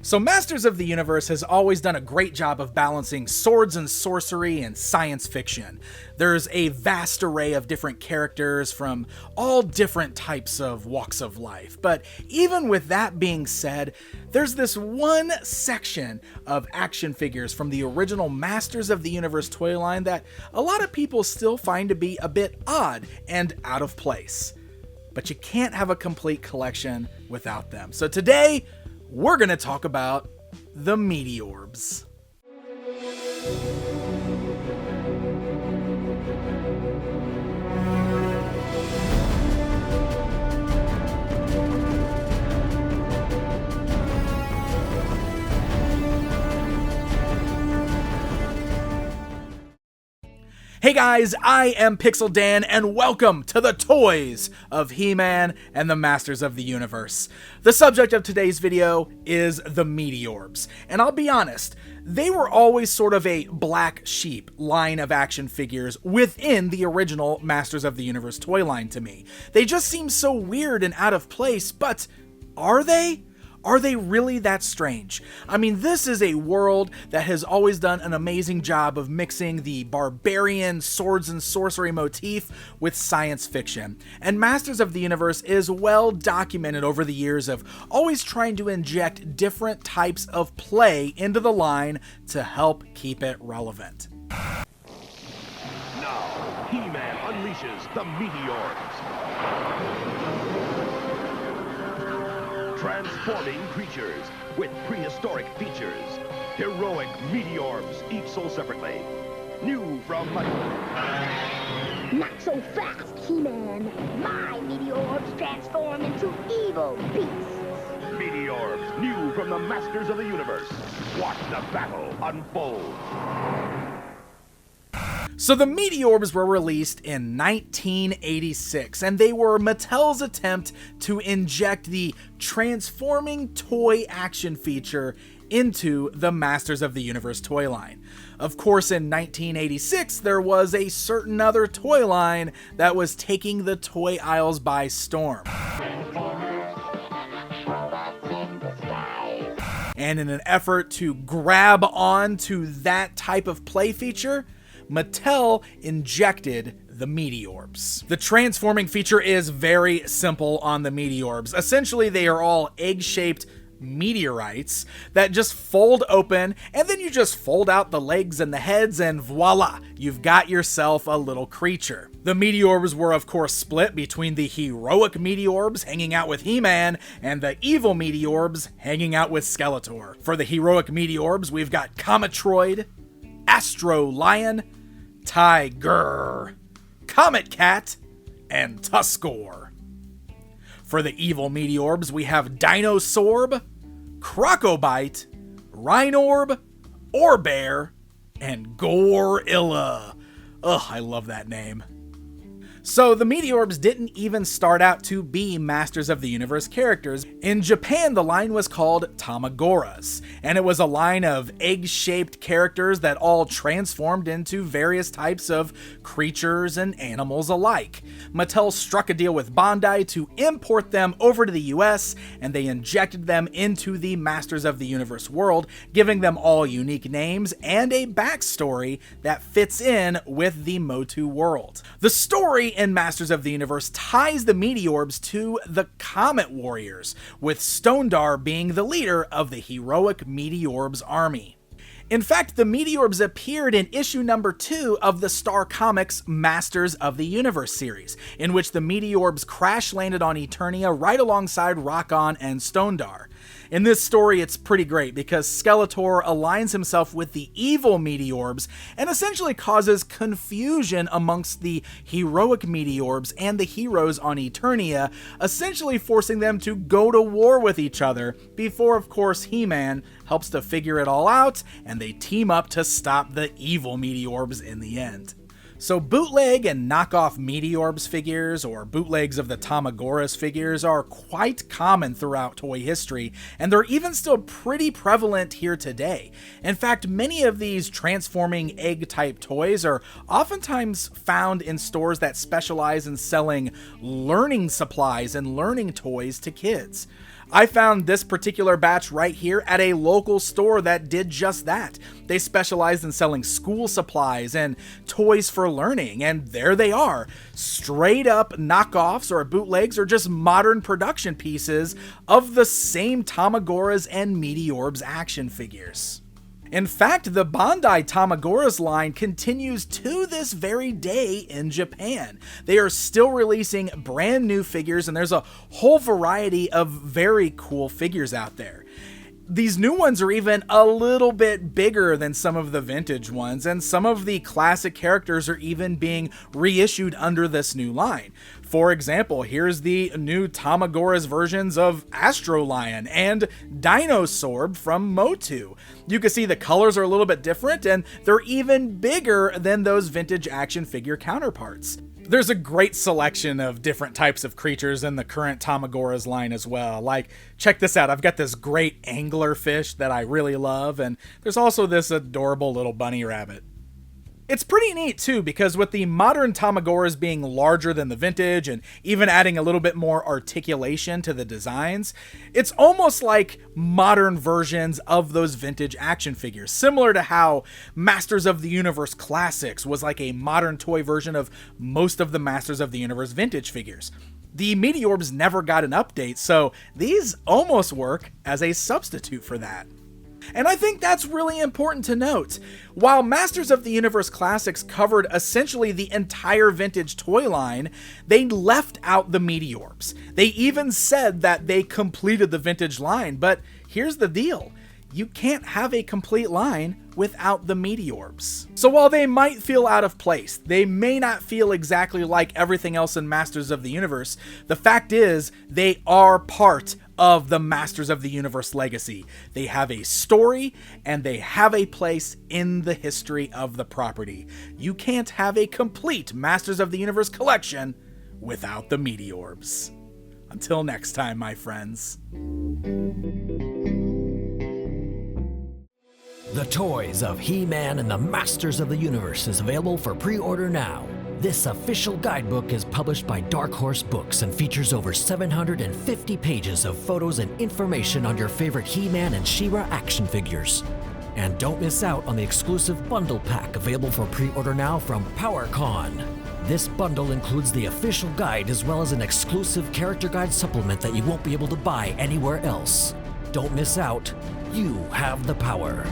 So Masters of the Universe has always done a great job of balancing swords and sorcery and science fiction. There's a vast array of different characters from all different types of walks of life. But even with that being said, there's this one section of action figures from the original Masters of the Universe toy line that a lot of people still find to be a bit odd and out of place. But you can't have a complete collection without them. So today, we're going to talk about the Meteorbs. Hey guys, I am Pixel Dan, and welcome to the toys of He-Man and the Masters of the Universe. The subject of today's video is the Meteorbs, and I'll be honest, they were always sort of a black sheep line of action figures within the original Masters of the Universe toy line to me. They just seem so weird and out of place, but are they? Are they really that strange? I mean, this is a world that has always done an amazing job of mixing the barbarian swords and sorcery motif with science fiction. And Masters of the Universe is well documented over the years of always trying to inject different types of play into the line to help keep it relevant. Now, He-Man unleashes the Meteorbs. Transforming creatures with prehistoric features. Heroic Meteorbs, each sold separately. New from MOTU. Not so fast, He-Man. My Meteorbs transform into evil beasts. Meteorbs, new from the Masters of the Universe. Watch the battle unfold. So the Meteorbs were released in 1986, and they were Mattel's attempt to inject the transforming toy action feature into the Masters of the Universe toy line. Of course, in 1986, there was a certain other toy line that was taking the toy aisles by storm. And in an effort to grab on to that type of play feature, Mattel injected the Meteorbs. The transforming feature is very simple on the Meteorbs. Essentially, they are all egg-shaped meteorites that just fold open, and then you just fold out the legs and the heads, and voila, you've got yourself a little creature. The Meteorbs were, of course, split between the heroic Meteorbs hanging out with He-Man and the evil Meteorbs hanging out with Skeletor. For the heroic Meteorbs, we've got Cometroid, Astro Lion, Tiger, Comet Cat, and Tuskor. For the evil Meteorbs, we have Dinosorb, Crocobite, Rhinorb, Orbear, and Gorilla. Ugh, I love that name. So the Meteorbs didn't even start out to be Masters of the Universe characters. In Japan, the line was called Tamagoras, and it was a line of egg-shaped characters that all transformed into various types of creatures and animals alike. Mattel struck a deal with Bandai to import them over to the US, and they injected them into the Masters of the Universe world, giving them all unique names and a backstory that fits in with the MOTU world. The story in Masters of the Universe ties the Meteorbs to the Comet Warriors, with Stondar being the leader of the heroic Meteorbs army. In fact, the Meteorbs appeared in issue number 2 of the Star Comics Masters of the Universe series, in which the Meteorbs crash landed on Eternia right alongside Rockon and Stondar. In this story, it's pretty great because Skeletor aligns himself with the evil Meteorbs and essentially causes confusion amongst the heroic Meteorbs and the heroes on Eternia, essentially forcing them to go to war with each other before, of course, He-Man helps to figure it all out, and they team up to stop the evil Meteorbs in the end. So bootleg and knockoff Meteorbs figures, or bootlegs of the Tamagoras figures, are quite common throughout toy history, and they're even still pretty prevalent here today. In fact, many of these transforming egg-type toys are oftentimes found in stores that specialize in selling learning supplies and learning toys to kids. I found this particular batch right here at a local store that did just that. They specialized in selling school supplies and toys for learning, and there they are, straight up knockoffs or bootlegs or just modern production pieces of the same Tamagoras and Meteorbs action figures. In fact, the Bandai Tamagoras line continues to this very day in Japan. They are still releasing brand new figures, and there's a whole variety of very cool figures out there. These new ones are even a little bit bigger than some of the vintage ones, and some of the classic characters are even being reissued under this new line. For example, here's the new Tamagoras versions of Astro Lion and Dinosorb from MOTU. You can see the colors are a little bit different, and they're even bigger than those vintage action figure counterparts. There's a great selection of different types of creatures in the current Tamagoras line as well. Like, check this out. I've got this great angler fish that I really love, and there's also this adorable little bunny rabbit. It's pretty neat too, because with the modern Tamagoras being larger than the vintage and even adding a little bit more articulation to the designs, it's almost like modern versions of those vintage action figures, similar to how Masters of the Universe Classics was like a modern toy version of most of the Masters of the Universe vintage figures. The Meteorbs never got an update, so these almost work as a substitute for that. And I think that's really important to note. While Masters of the Universe Classics covered essentially the entire vintage toy line, they left out the Meteorbs. They even said that they completed the vintage line, but here's the deal. You can't have a complete line without the Meteorbs. So while they might feel out of place, they may not feel exactly like everything else in Masters of the Universe, the fact is they are part of the Masters of the Universe legacy. They have a story and they have a place in the history of the property. You can't have a complete Masters of the Universe collection without the Meteorbs. Until next time, my friends. The Toys of He-Man and the Masters of the Universe is available for pre-order now. This official guidebook is published by Dark Horse Books and features over 750 pages of photos and information on your favorite He-Man and She-Ra action figures. And don't miss out on the exclusive bundle pack available for pre-order now from PowerCon. This bundle includes the official guide as well as an exclusive character guide supplement that you won't be able to buy anywhere else. Don't miss out. You have the power.